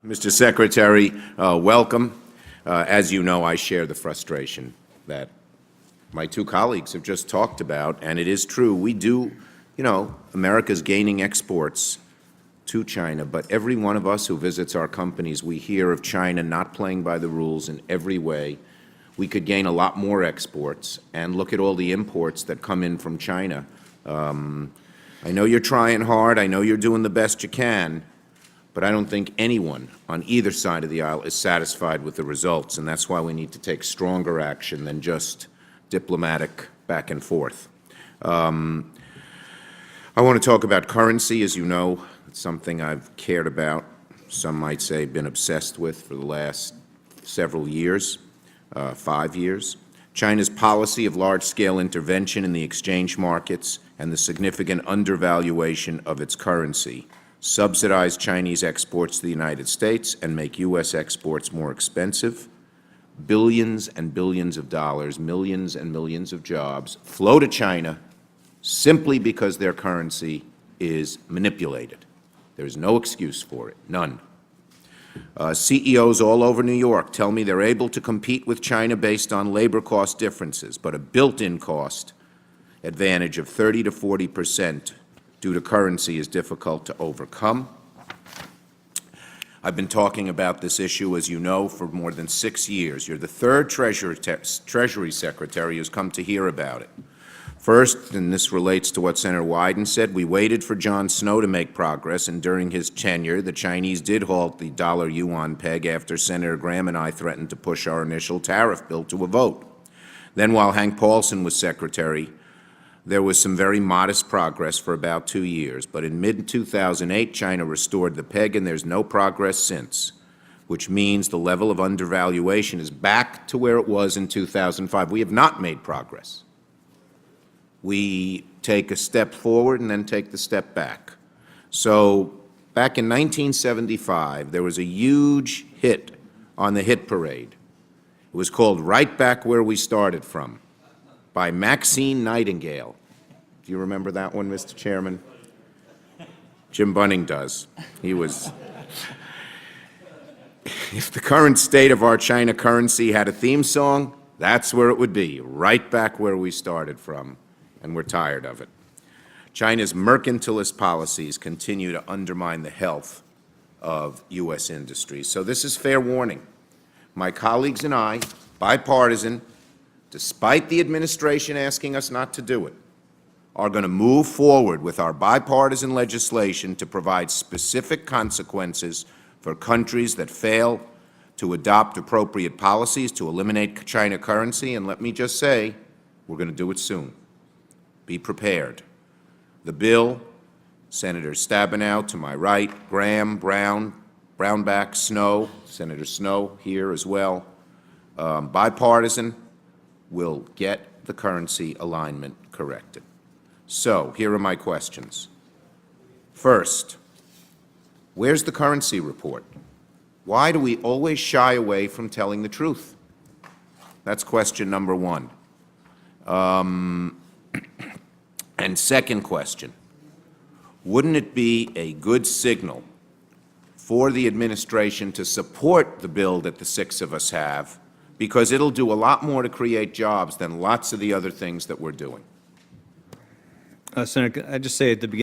Mr. Secretary, welcome. As you know, I share the frustration that my two colleagues have just talked about, and it is true. We do, America's gaining exports to China, but every one of us who visits our companies, we hear of China not playing by the rules in every way. We could gain a lot more exports, and look at all the imports that come in from China. I know you're trying hard. I know you're doing the best you can. But I don't think anyone on either side of the aisle is satisfied with the results, and that's why we need to take stronger action than just diplomatic back and forth. I want to talk about currency. As you know, it's something I've cared about, some might say been obsessed with for the last several years, 5 years. China's policy of large-scale intervention in the exchange markets and the significant undervaluation of its currency subsidize Chinese exports to the United States and make U.S. exports more expensive. Billions and billions of dollars, millions and millions of jobs flow to China simply because their currency is manipulated. There is no excuse for it, none. CEOs all over New York tell me they're able to compete with China based on labor cost differences, but a built-in cost advantage of 30 to 40% due to currency is difficult to overcome. I've been talking about this issue, as you know, for more than 6 years. You're the third Treasury Secretary who's come to hear about it. First, and this relates to what Senator Wyden said, we waited for John Snow to make progress, and during his tenure, the Chinese did halt the dollar-yuan peg after Senator Graham and I threatened to push our initial tariff bill to a vote. Then, while Hank Paulson was Secretary, there was some very modest progress for about 2 years, but in mid-2008, China restored the peg, and there's no progress since, which means the level of undervaluation is back to where it was in 2005. We have not made progress. We take a step forward and then take the step back. So back in 1975, there was a huge hit on the hit parade. It was called Right Back Where We Started From, by Maxine Nightingale. Do you remember that one, Mr. Chairman? Jim Bunning does. He was. If the current state of our China currency had a theme song, that's where it would be, right back where we started from, and we're tired of it. China's mercantilist policies continue to undermine the health of U.S. industries. So this is fair warning. My colleagues and I, bipartisan, despite the administration asking us not to do it, are going to move forward with our bipartisan legislation to provide specific consequences for countries that fail to adopt appropriate policies to eliminate China currency. And let me just say, we're going to do it soon. Be prepared. The bill, Senator Stabenow to my right, Graham, Brown, Brownback, Snow, Senator Snow here as well, bipartisan, will get the currency alignment corrected. So here are my questions. First, where's the currency report? Why do we always shy away from telling the truth? That's question number one. And second question, wouldn't it be a good signal for the administration to support the bill that the 6 of us have, because it'll do a lot more to create jobs than lots of the other things that we're doing? Senator, I just say at the beginning,